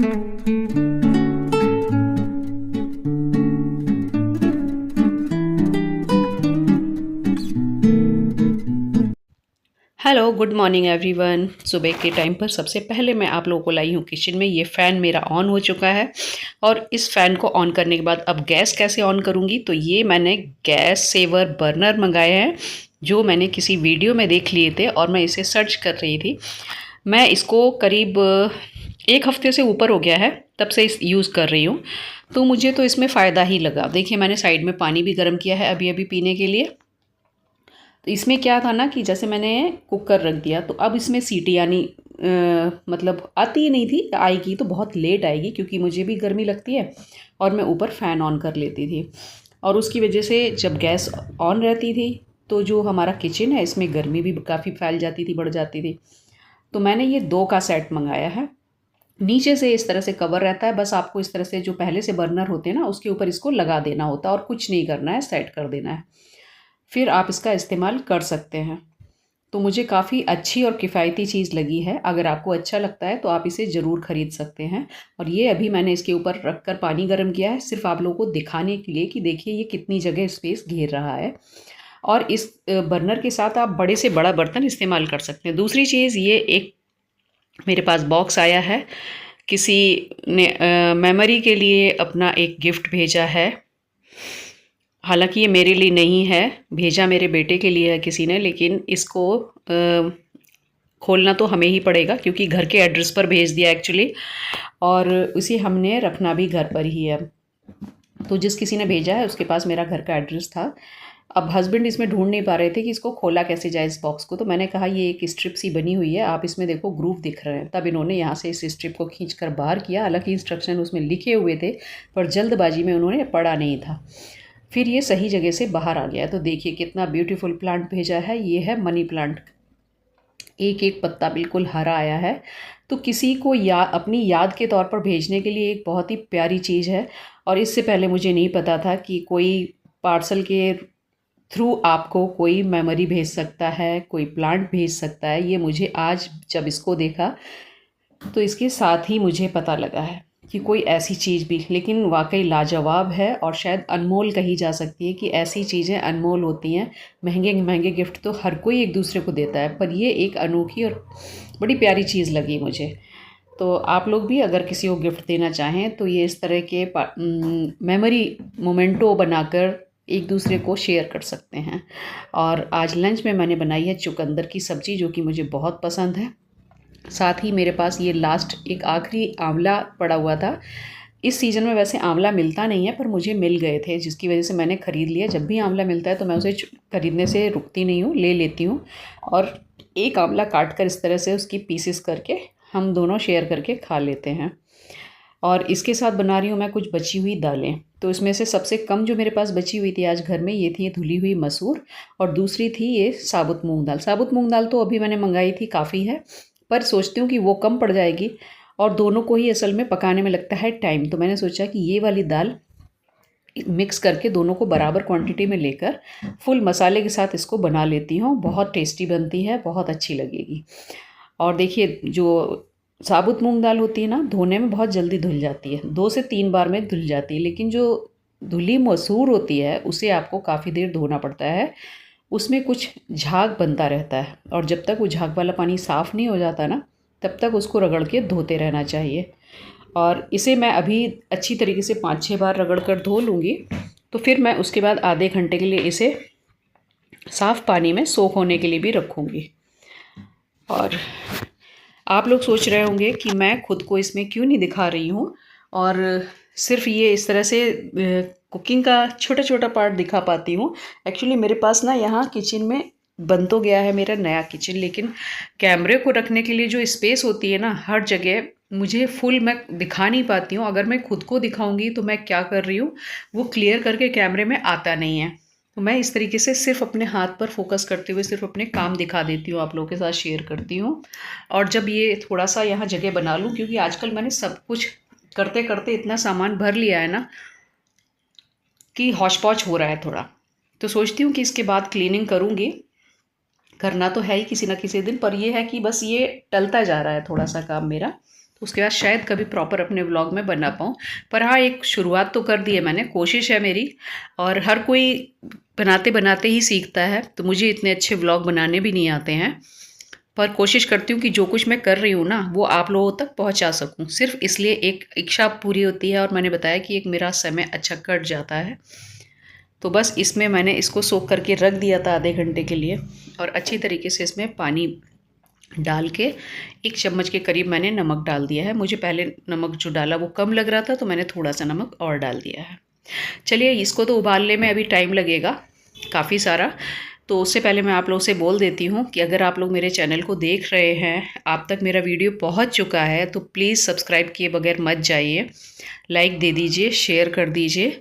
Hello, good morning everyone. सुबह के time पर सबसे पहले मैं आप लोगों को लाई हूँ किचन में। ये फ़ैन मेरा ऑन हो चुका है और इस फ़ैन को ऑन करने के बाद अब गैस कैसे ऑन करूँगी, तो ये मैंने गैस सेवर बर्नर मंगाए हैं जो मैंने किसी वीडियो में देख लिए थे और मैं इसे सर्च कर रही थी। मैं इसको करीब 1 हफ्ते से ऊपर हो गया है, तब से इस यूज़ कर रही हूँ। तो मुझे तो इसमें फ़ायदा ही लगा। देखिए, मैंने साइड में पानी भी गर्म किया है अभी अभी पीने के लिए। तो इसमें क्या था ना कि जैसे मैंने कुकर रख दिया तो अब इसमें सीटी आनी मतलब आती ही नहीं थी। आएगी तो बहुत लेट आएगी क्योंकि मुझे भी गर्मी लगती है और मैं ऊपर फ़ैन ऑन कर लेती थी। और उसकी वजह से जब गैस ऑन रहती थी तो जो हमारा किचन है इसमें गर्मी भी काफ़ी फैल जाती थी, बढ़ जाती थी। तो मैंने ये 2 का सेट मंगाया है। नीचे से इस तरह से कवर रहता है, बस आपको इस तरह से जो पहले से बर्नर होते हैं ना उसके ऊपर इसको लगा देना होता है और कुछ नहीं करना है, सेट कर देना है। फिर आप इसका इस्तेमाल कर सकते हैं। तो मुझे काफ़ी अच्छी और किफ़ायती चीज़ लगी है। अगर आपको अच्छा लगता है तो आप इसे ज़रूर ख़रीद सकते हैं। और ये अभी मैंने इसके ऊपर रख कर पानी गर्म किया है, सिर्फ़ आप लोगों को दिखाने के लिए कि देखिए ये कितनी जगह स्पेस घेर रहा है। और इस बर्नर के साथ आप बड़े से बड़ा बर्तन इस्तेमाल कर सकते हैं। दूसरी चीज़, ये एक मेरे पास बॉक्स आया है, किसी ने मेमोरी के लिए अपना एक गिफ्ट भेजा है। हालांकि ये मेरे लिए नहीं है, भेजा मेरे बेटे के लिए है किसी ने, लेकिन इसको खोलना तो हमें ही पड़ेगा क्योंकि घर के एड्रेस पर भेज दिया एक्चुअली, और उसे हमने रखना भी घर पर ही है। तो जिस किसी ने भेजा है उसके पास मेरा घर का एड्रेस था। अब हस्बैंड इसमें ढूंढ नहीं पा रहे थे कि इसको खोला कैसे जाए इस बॉक्स को, तो मैंने कहा ये एक स्ट्रिप सी बनी हुई है, आप इसमें देखो ग्रूव दिख रहे हैं। तब इन्होंने यहाँ से इस स्ट्रिप को खींच कर बाहर किया। हालांकि इंस्ट्रक्शन उसमें लिखे हुए थे पर जल्दबाजी में उन्होंने पढ़ा नहीं था। फिर ये सही जगह से बाहर आ गया। तो देखिए कितना ब्यूटीफुल प्लांट भेजा है। ये है मनी प्लांट, एक एक पत्ता बिल्कुल हरा आया है। तो किसी को अपनी याद के तौर पर भेजने के लिए एक बहुत ही प्यारी चीज़ है। और इससे पहले मुझे नहीं पता था कि कोई पार्सल के थ्रू आपको कोई मेमोरी भेज सकता है, कोई प्लांट भेज सकता है। ये मुझे आज जब इसको देखा तो इसके साथ ही मुझे पता लगा है कि कोई ऐसी चीज़ भी, लेकिन वाकई लाजवाब है और शायद अनमोल कही जा सकती है कि ऐसी चीज़ें अनमोल होती हैं। महंगे महंगे गिफ्ट तो हर कोई एक दूसरे को देता है, पर ये एक अनोखी और बड़ी प्यारी चीज़ लगी मुझे। तो आप लोग भी अगर किसी को गिफ्ट देना चाहें तो ये इस तरह के मेमोरी मोमेंटो बनाकर एक दूसरे को शेयर कर सकते हैं। और आज लंच में मैंने बनाई है चुकंदर की सब्ज़ी, जो कि मुझे बहुत पसंद है। साथ ही मेरे पास ये लास्ट एक आखिरी आंवला पड़ा हुआ था। इस सीज़न में वैसे आंवला मिलता नहीं है पर मुझे मिल गए थे, जिसकी वजह से मैंने ख़रीद लिया। जब भी आंवला मिलता है तो मैं उसे ख़रीदने से रुकती नहीं हूँ, ले लेती हूँ। और एक आंवला काट कर इस तरह से उसकी पीसेस करके हम दोनों शेयर करके खा लेते हैं। और इसके साथ बना रही हूँ मैं कुछ बची हुई दालें। तो इसमें से सबसे कम जो मेरे पास बची हुई थी आज घर में, ये थी धुली हुई मसूर, और दूसरी थी ये साबुत मूंग दाल। साबुत मूंग दाल तो अभी मैंने मंगाई थी, काफ़ी है, पर सोचती हूँ कि वो कम पड़ जाएगी और दोनों को ही असल में पकाने में लगता है टाइम। तो मैंने सोचा कि ये वाली दाल मिक्स करके दोनों को बराबर क्वांटिटी में लेकर फुल मसाले के साथ इसको बना लेती हूँ। बहुत टेस्टी बनती है, बहुत अच्छी लगेगी। और देखिए, जो साबुत मूंग दाल होती है ना, धोने में बहुत जल्दी धुल जाती है, 2 से 3 बार में धुल जाती है। लेकिन जो धुली मसूर होती है उसे आपको काफ़ी देर धोना पड़ता है, उसमें कुछ झाग बनता रहता है। और जब तक वो झाग वाला पानी साफ़ नहीं हो जाता ना, तब तक उसको रगड़ के धोते रहना चाहिए। और इसे मैं अभी अच्छी तरीके से 5-6 बार रगड़ कर धो लूँगी। तो फिर मैं उसके बाद आधे घंटे के लिए इसे साफ़ पानी में सोख होने के लिए भी रखूँगी। और आप लोग सोच रहे होंगे कि मैं खुद को इसमें क्यों नहीं दिखा रही हूँ और सिर्फ ये इस तरह से कुकिंग का छोटा छोटा पार्ट दिखा पाती हूँ। एक्चुअली मेरे पास ना यहाँ किचन में बन तो गया है मेरा नया किचन, लेकिन कैमरे को रखने के लिए जो स्पेस होती है ना, हर जगह मुझे फुल मैं दिखा नहीं पाती हूँ। अगर मैं खुद को दिखाऊंगी तो मैं क्या कर रही हूँ वो क्लियर करके कैमरे में आता नहीं है। तो मैं इस तरीके से सिर्फ अपने हाथ पर फोकस करते हुए सिर्फ अपने काम दिखा देती हूँ, आप लोगों के साथ शेयर करती हूँ। और जब ये थोड़ा सा यहाँ जगह बना लूँ, क्योंकि आजकल मैंने सब कुछ करते करते इतना सामान भर लिया है ना कि हौच पौच हो रहा है थोड़ा। तो सोचती हूँ कि इसके बाद क्लीनिंग करूँगी, करना तो है ही किसी ना किसी दिन, पर ये है कि बस ये टलता जा रहा है थोड़ा सा काम मेरा। उसके बाद शायद कभी प्रॉपर अपने व्लॉग में बना पाऊँ। पर हाँ, एक शुरुआत तो कर दी है मैंने, कोशिश है मेरी। और हर कोई बनाते बनाते ही सीखता है, तो मुझे इतने अच्छे व्लॉग बनाने भी नहीं आते हैं, पर कोशिश करती हूँ कि जो कुछ मैं कर रही हूँ ना वो आप लोगों तक पहुँचा सकूँ। सिर्फ इसलिए एक इच्छा पूरी होती है, और मैंने बताया कि एक मेरा समय अच्छा कट जाता है। तो बस इसमें मैंने इसको सोख करके रख दिया था आधे घंटे के लिए, और अच्छी तरीके से इसमें पानी डाल के 1 चम्मच के करीब मैंने नमक डाल दिया है। मुझे पहले नमक जो डाला वो कम लग रहा था, तो मैंने थोड़ा सा नमक और डाल दिया है। चलिए, इसको तो उबालने में अभी टाइम लगेगा काफ़ी सारा। तो उससे पहले मैं आप लोगों से बोल देती हूँ कि अगर आप लोग मेरे चैनल को देख रहे हैं, आप तक मेरा वीडियो पहुँच चुका है, तो प्लीज़ सब्सक्राइब किए बगैर मत जाइए। लाइक दे दीजिए, शेयर कर दीजिए,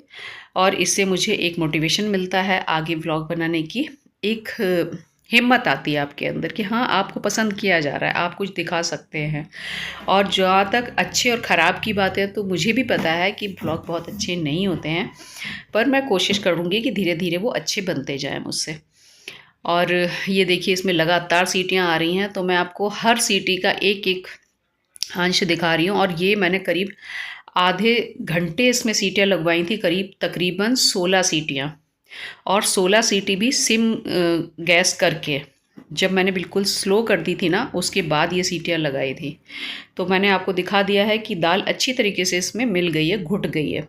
और इससे मुझे एक मोटिवेशन मिलता है आगे व्लॉग बनाने की। एक हिम्मत आती है आपके अंदर कि हाँ, आपको पसंद किया जा रहा है, आप कुछ दिखा सकते हैं। और जहाँ तक अच्छे और ख़राब की बात है, तो मुझे भी पता है कि व्लॉग बहुत अच्छे नहीं होते हैं, पर मैं कोशिश करूँगी कि धीरे धीरे वो अच्छे बनते जाएँ मुझसे। और ये देखिए, इसमें लगातार सीटियाँ आ रही हैं, तो मैं आपको हर सीटी का एक एक अंश दिखा रही हूँ। और ये मैंने करीब आधे घंटे इसमें सीटियाँ लगवाई थी, करीब तकरीबन 16 सीटियाँ, और 16 सीटी भी सिम गैस करके। जब मैंने बिल्कुल स्लो कर दी थी ना, उसके बाद ये सीटियाँ लगाई थी। तो मैंने आपको दिखा दिया है कि दाल अच्छी तरीके से इसमें मिल गई है, घुट गई है।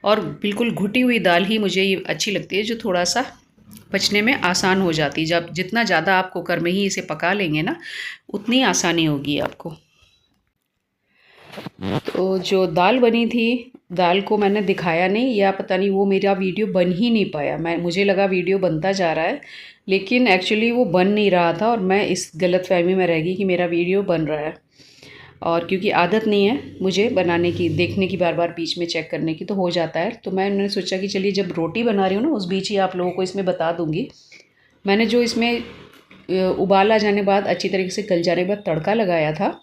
और बिल्कुल घुटी हुई दाल ही मुझे ये अच्छी लगती है, जो थोड़ा सा पचने में आसान हो जाती है। जब जितना ज़्यादा आप कुकर में ही इसे पका लेंगे ना, उतनी आसानी होगी आपको। तो जो दाल बनी थी, दाल को मैंने दिखाया नहीं, या पता नहीं वो मेरा वीडियो बन ही नहीं पाया। मुझे लगा वीडियो बनता जा रहा है, लेकिन एक्चुअली वो बन नहीं रहा था, और मैं इस गलतफहमी में रह गई कि मेरा वीडियो बन रहा है। और क्योंकि आदत नहीं है मुझे बनाने की, देखने की, बार बार बीच में चेक करने की, तो हो जाता है। तो मैंने सोचा कि चलिए, जब रोटी बना रही हूँ ना, उस बीच ही आप लोगों को इसमें बता दूँगी। मैंने जो इसमें उबाल आ जाने बाद, अच्छी तरीके से गल जाने के बाद तड़का लगाया था,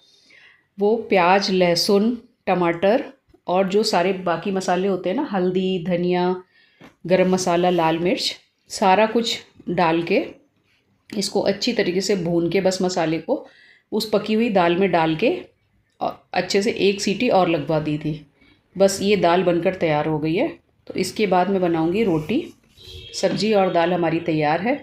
वो प्याज, लहसुन, टमाटर और जो सारे बाकी मसाले होते हैं ना, हल्दी, धनिया, गरम मसाला, लाल मिर्च, सारा कुछ डाल के इसको अच्छी तरीके से भून के, बस मसाले को उस पकी हुई दाल में डाल के अच्छे से 1 सीटी और लगवा दी थी। बस ये दाल बनकर तैयार हो गई है। तो इसके बाद मैं बनाऊंगी रोटी। सब्जी और दाल हमारी तैयार है।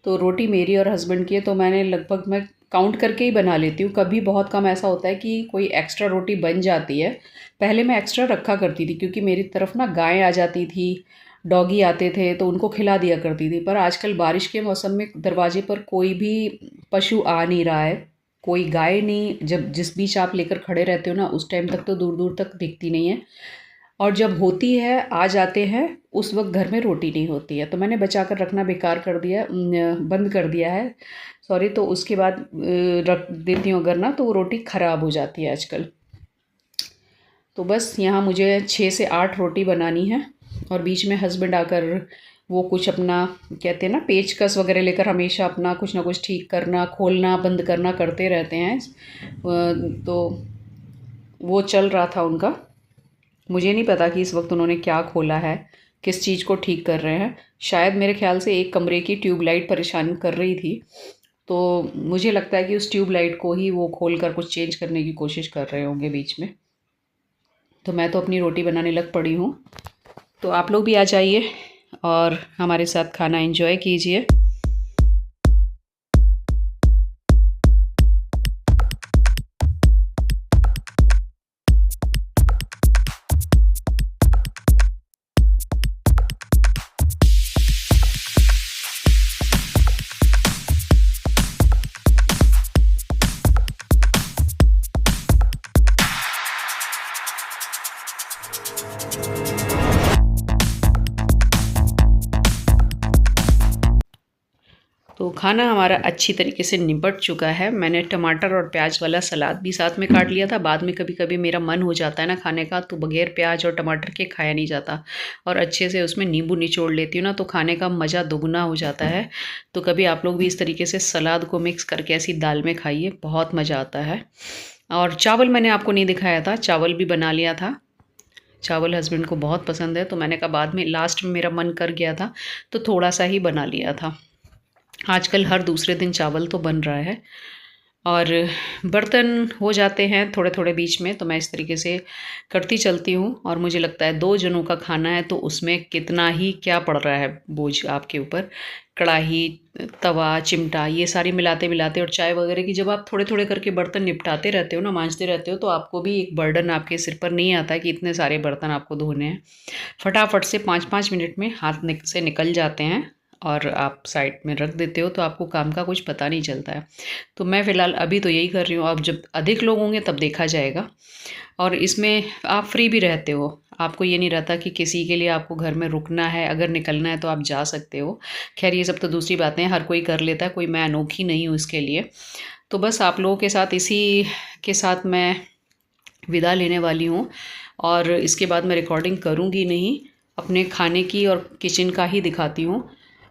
तो रोटी मेरी और हस्बैंड की है, तो मैंने लगभग, मैं काउंट करके ही बना लेती हूँ। कभी बहुत कम ऐसा होता है कि कोई एक्स्ट्रा रोटी बन जाती है। पहले मैं एक्स्ट्रा रखा करती थी, क्योंकि मेरी तरफ ना गायें आ जाती थी, डॉगी आते थे, तो उनको खिला दिया करती थी। पर आजकल बारिश के मौसम में दरवाजे पर कोई भी पशु आ नहीं रहा है, कोई गाय नहीं। जब जिस बीच आप लेकर खड़े रहते हो ना, उस टाइम तक तो दूर दूर तक दिखती नहीं है, और जब होती है, आ जाते हैं, उस वक्त घर में रोटी नहीं होती है। तो मैंने बचा कर रखना बेकार कर दिया, बंद कर दिया है, सॉरी। तो उसके बाद रख देती हूँ अगर ना, तो वो रोटी ख़राब हो जाती है आजकल। तो बस यहाँ मुझे 6 से 8 रोटी बनानी है, और बीच में हस्बैंड आकर वो कुछ अपना, कहते हैं ना, पेचकस वगैरह लेकर हमेशा अपना कुछ ना कुछ ठीक करना, खोलना, बंद करना करते रहते हैं। तो वो चल रहा था उनका। मुझे नहीं पता कि इस वक्त उन्होंने क्या खोला है, किस चीज़ को ठीक कर रहे हैं। शायद मेरे ख्याल से एक कमरे की ट्यूबलाइट परेशान कर रही थी, तो मुझे लगता है कि उस ट्यूबलाइट को ही वो खोल कर कुछ चेंज करने की कोशिश कर रहे होंगे बीच में। तो मैं तो अपनी रोटी बनाने लग पड़ी हूँ। तो आप लोग भी आ जाइए और हमारे साथ खाना एंजॉय कीजिए। तो खाना हमारा अच्छी तरीके से निपट चुका है। मैंने टमाटर और प्याज वाला सलाद भी साथ में काट लिया था। बाद में कभी कभी मेरा मन हो जाता है ना खाने का, तो बगैर प्याज और टमाटर के खाया नहीं जाता, और अच्छे से उसमें नींबू निचोड़ लेती हूँ ना, तो खाने का मज़ा दोगुना हो जाता है। तो कभी आप लोग भी इस तरीके से सलाद को मिक्स करके ऐसी दाल में खाइए, बहुत मज़ा आता है। और चावल मैंने आपको नहीं दिखाया था, चावल भी बना लिया था। चावल हस्बैंड को बहुत पसंद है, तो मैंने कहा बाद में, लास्ट में मेरा मन कर गया था तो थोड़ा सा ही बना लिया था। आजकल हर दूसरे दिन चावल तो बन रहा है। और बर्तन हो जाते हैं थोड़े थोड़े बीच में, तो मैं इस तरीके से करती चलती हूँ। और मुझे लगता है 2 जनों का खाना है तो उसमें कितना ही क्या पड़ रहा है बोझ आपके ऊपर। कढ़ाई, तवा, चिमटा ये सारी मिलाते-मिलाते और चाय वगैरह की जब आप थोड़े-थोड़े करके बर्तन निपटाते रहते हो ना, मांजते रहते हो, तो आपको भी एक बर्डन आपके सिर पर नहीं आता है कि इतने सारे बर्तन आपको धोने हैं। फटाफट से 5-5 मिनट में हाथ से निकल जाते हैं और आप साइड में रख देते हो, तो आपको काम का कुछ पता नहीं चलता है। तो मैं फ़िलहाल अभी तो यही कर रही हूँ, अब जब अधिक लोग होंगे तब देखा जाएगा। और इसमें आप फ्री भी रहते हो, आपको ये नहीं रहता कि किसी के लिए आपको घर में रुकना है, अगर निकलना है तो आप जा सकते हो। खैर ये सब तो दूसरी बातें हैं, हर कोई कर लेता है, कोई मैं अनोखी नहीं हूँ इसके लिए। तो बस आप लोगों के साथ इसी के साथ मैं विदा लेने वाली हूँ और इसके बाद मैं रिकॉर्डिंग करूँगी नहीं, अपने खाने की और किचन का ही दिखाती हूँ।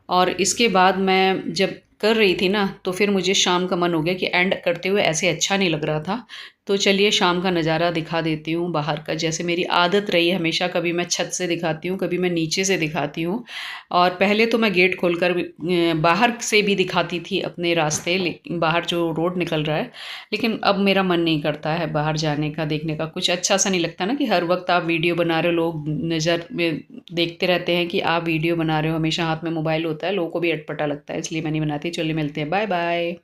और इसके बाद मैं जब कर रही थी ना, तो फिर मुझे शाम का मन हो गया कि एंड करते हुए ऐसे अच्छा नहीं लग रहा था। तो चलिए शाम का नज़ारा दिखा देती हूँ बाहर का, जैसे मेरी आदत रही है हमेशा, कभी मैं छत से दिखाती हूँ, कभी मैं नीचे से दिखाती हूँ। और पहले तो मैं गेट खोलकर बाहर से भी दिखाती थी अपने रास्ते, लेकिन बाहर जो रोड निकल रहा है। लेकिन अब मेरा मन नहीं करता है बाहर जाने का, देखने का। कुछ अच्छा सा नहीं लगता ना कि हर वक्त आप वीडियो बना रहे हो, लोग नज़र में देखते रहते हैं कि आप वीडियो बना रहे हो, हमेशा हाथ में मोबाइल होता है, लोगों को भी अटपटा लगता है, इसलिए मैं नहीं बनाती। चलिए मिलते हैं, बाय बाय।